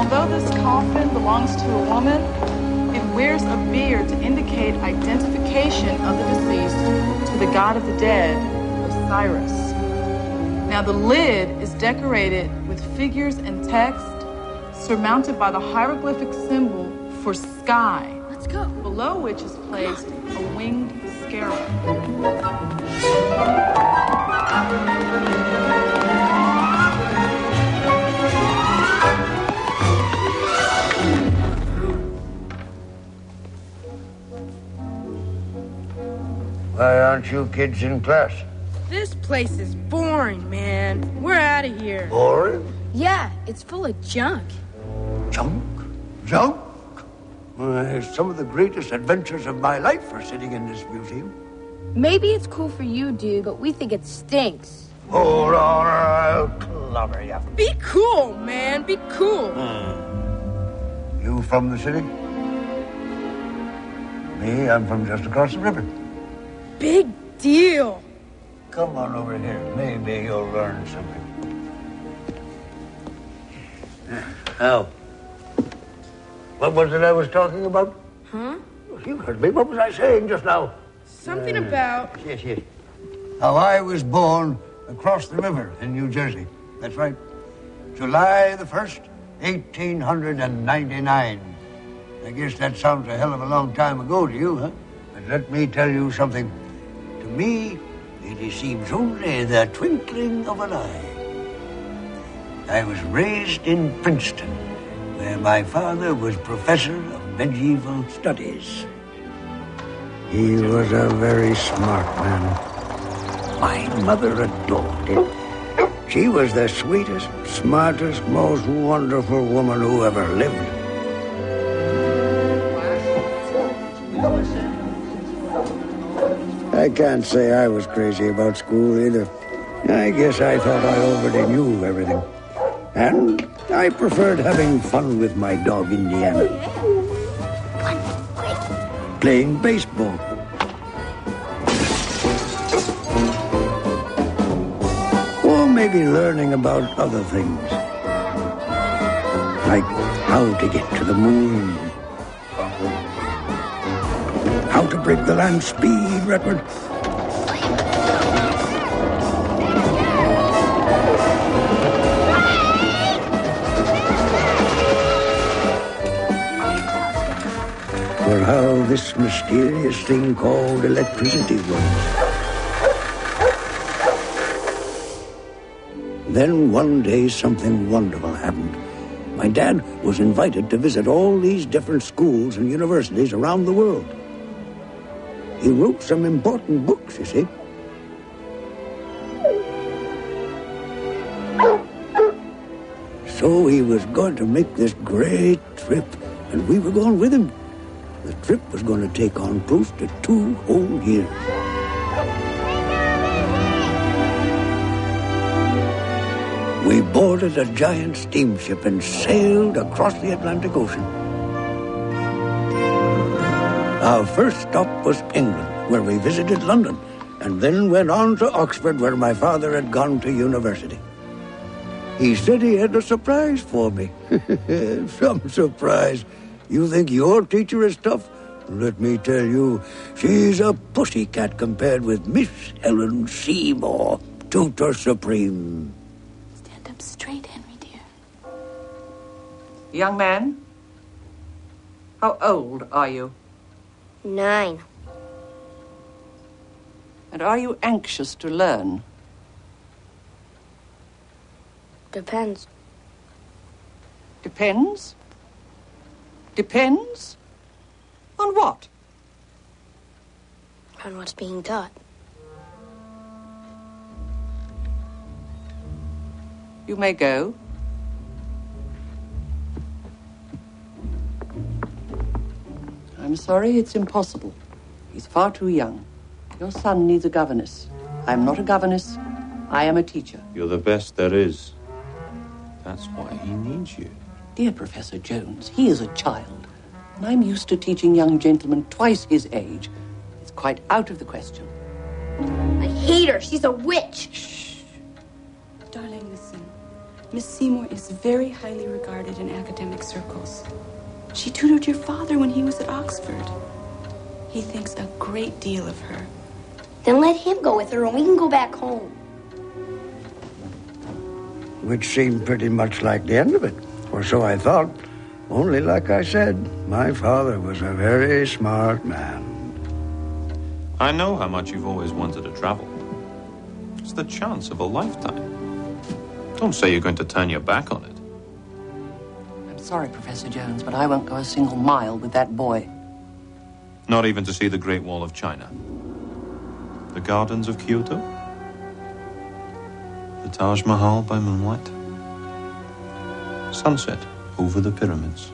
although this coffin belongs to a woman, it wears a beard to indicate identification of the deceased to the god of the dead, Osiris. Now, the lid is decorated with figures and text surmounted by the hieroglyphic symbol for sky. Let's go. Below which is placed a winged scarab. Why aren't you kids in class? This place is boring, man. We're out of here. Boring? Yeah, it's full of junk. Junk? Junk? Why, some of the greatest adventures of my life are sitting in this museum. Maybe it's cool for you, dude, but we think it stinks. Hold on, or I'll clobber you. Be cool, man. Be cool. You from the city? Me, I'm from just across the river. Big deal. Come on over here. Maybe you'll learn something. Now, what was it I was talking about? Huh? You heard me. What was I saying just now? Something about... Yes. How I was born across the river in New Jersey. That's right. July the 1st, 1899. I guess that sounds a hell of a long time ago to you, huh? But let me tell you something. To me, it seems only the twinkling of an eye. I was raised in Princeton, where my father was professor of medieval studies. He was a very smart man. My mother adored him. She was the sweetest, smartest, most wonderful woman who ever lived. I can't say I was crazy about school either. I guess I thought I already knew everything. And I preferred having fun with my dog, Indiana. Playing baseball. Or maybe learning about other things. Like how to get to the moon. How to break the land speed record. Or how this mysterious thing called electricity works. Then one day something wonderful happened. My dad was invited to visit all these different schools and universities around the world. He wrote some important books, you see. So he was going to make this great trip, and we were going with him. The trip was going to take on close to 2 whole years. We boarded a giant steamship and sailed across the Atlantic Ocean. Our first stop was England, where we visited London, and then went on to Oxford, where my father had gone to university. He said he had a surprise for me. Some surprise. You think your teacher is tough? Let me tell you, she's a pussycat compared with Miss Helen Seymour, tutor supreme. Stand up straight, Henry, dear. Young man, how old are you? 9. And are you anxious to learn? Depends. Depends? Depends? On what? On what's being taught. You may go. I'm sorry, it's impossible. He's far too young. Your son needs a governess. I'm not a governess. I am a teacher. You're the best there is. That's why he needs you. Dear Professor Jones, he is a child. And I'm used to teaching young gentlemen twice his age. It's quite out of the question. I hate her. She's a witch. Shh. Darling, listen. Miss Seymour is very highly regarded in academic circles. She tutored your father when he was at Oxford. He thinks a great deal of her. Then let him go with her and we can go back home. Which seemed pretty much like the end of it, or so I thought. Only like I said, my father was a very smart man. I know how much you've always wanted to travel. It's the chance of a lifetime. Don't say you're going to turn your back on it. I'm sorry, Professor Jones, but I won't go a single mile with that boy. Not even to see the Great Wall of China. The gardens of Kyoto. The Taj Mahal by moonlight. Sunset over the pyramids.